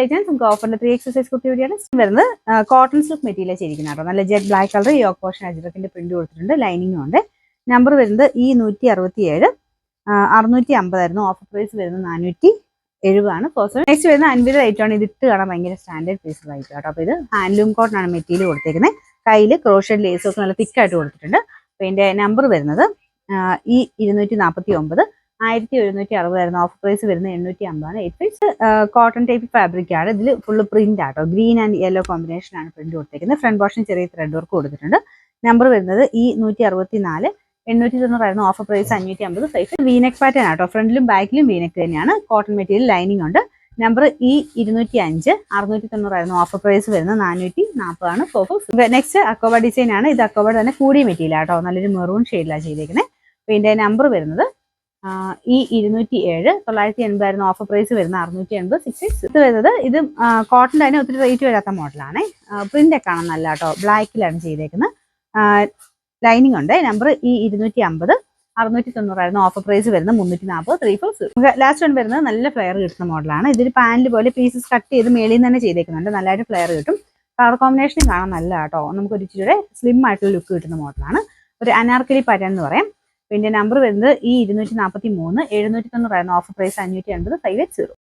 Items നമുക്ക് ഓഫറിന്റെ 3 exercise kurti കൂടിയാണ് വരുന്നത്. കോട്ടൺ സിൽക്ക് മെറ്റീരിയൽ ചെയ്തിരിക്കുന്ന കേട്ടോ. നല്ല jet black colour yoke portion അജിറക്കിന്റെ പ്രിന്റ് കൊടുത്തിട്ടുണ്ട്. ലൈനിങ്ങും ഉണ്ട്. നമ്പർ വരുന്നത് E167 650 ആയിരുന്നു. ഓഫർ പ്രൈസ് വരുന്നത് 470 ആണ്. നെക്സ്റ്റ് വരുന്ന 50 റേറ്റ് ആണ്. ഇത് ഇട്ട് കാണാൻ ഭയങ്കര സ്റ്റാൻഡേർഡ് പീസ് ആയിട്ട് കേട്ടോ. അപ്പോൾ ഇത് ഹാൻഡ്ലൂം കോട്ടൺ ആണ് മെറ്റീരിയൽ കൊടുത്തേക്കുന്നത്. കയ്യിൽ ക്രോഷഡ് ലേസ് ഒക്കെ നല്ല തിക്കായിട്ട് കൊടുത്തിട്ടുണ്ട്. അപ്പോൾ ഇതിന്റെ നമ്പർ വരുന്നത് E249 1760 ആയിരുന്നു. ഓഫർ പ്രൈസ് വരുന്നത് 850 ആണ്. 8 കോട്ടൺ ടൈപ്പ് ഫാബ്രിക് ആണ്. ഇതിൽ ഫുള്ള് പ്രിന്റ് ആട്ടോ. ഗ്രീൻ ആൻഡ് യെല്ലോ കോമ്പിനേഷൻ ആണ് പ്രിന്റ് കൊടുത്തേക്കുന്നത്. ഫ്രണ്ട് പോർഷൻ ചെറിയ ത്രെഡ് വർക്ക് കൊടുത്തിട്ടുണ്ട്. നമ്പർ വരുന്നത് E164 890 ആയിരുന്നു. Offer price 550. Size V neck pattern ആട്ടോ. ഫ്രണ്ടിലും ബാക്കിലും വീനെക്ക് തന്നെയാണ്. കോട്ടൺ മെറ്റീരിയൽ ലൈനിങ് ഉണ്ട്. നമ്പർ E205 690 ആയിരുന്നു. ഓഫർ പ്രൈസ് വരുന്നത് 440 ആണ്. നെക്സ്റ്റ് അക്കോബ ഡിസൈൻ ആണ്. ഇത് അക്കോബ തന്നെ കൂടിയ മെറ്റീരിയൽ ആട്ടോ. നല്ലൊരു മെറൂൺ ഷെയ്ഡിലാണ് ചെയ്തേക്കുന്നത്. അപ്പോൾ ഇതിന്റെ നമ്പർ വരുന്നത് E207 980 ആയിരുന്നു. ഓഫർ പ്രൈസ് വരുന്നത് 680. 6 ഇത് വരുന്നത് ഇത് കോട്ടൺ തന്നെ ഒത്തിരി റേറ്റ് വരാത്ത മോഡലാണ്. പ്രിന്റ് ഒക്കെ കാണാൻ നല്ല കേട്ടോ. ബ്ലാക്കിലാണ് ചെയ്തേക്കുന്നത്. ലൈനിങ് ഉണ്ട്. നമ്പർ E250 690 ആയിരുന്നു. ഓഫർ പ്രൈസ് വരുന്നത് 340. 340. ലാസ്റ്റ് വൺ വരുന്നത് നല്ല ഫ്ലെയർ കിട്ടുന്ന മോഡലാണ്. ഇതൊരു പാന്റ് പോലെ പീസസ് കട്ട് ചെയ്ത് മേളിൽ നിന്ന് തന്നെ ചെയ്തേക്കുന്നുണ്ട്. നല്ലതായിട്ട് ഫ്ലെയർ കിട്ടും. കളർ കോമ്പിനേഷനും കാണാൻ നല്ല കേട്ടോ. നമുക്ക് ഒരു ഇച്ചിരി സ്ലിം ആയിട്ടുള്ള ലുക്ക് കിട്ടുന്ന മോഡലാണ്. ഒരു അനാർക്കലി പാറ്റേൺ എന്ന് പറയാം. പിന്നെ നമ്പർ വരുന്നത് E243 790 ആയിരുന്നു. Offer price 580. 580.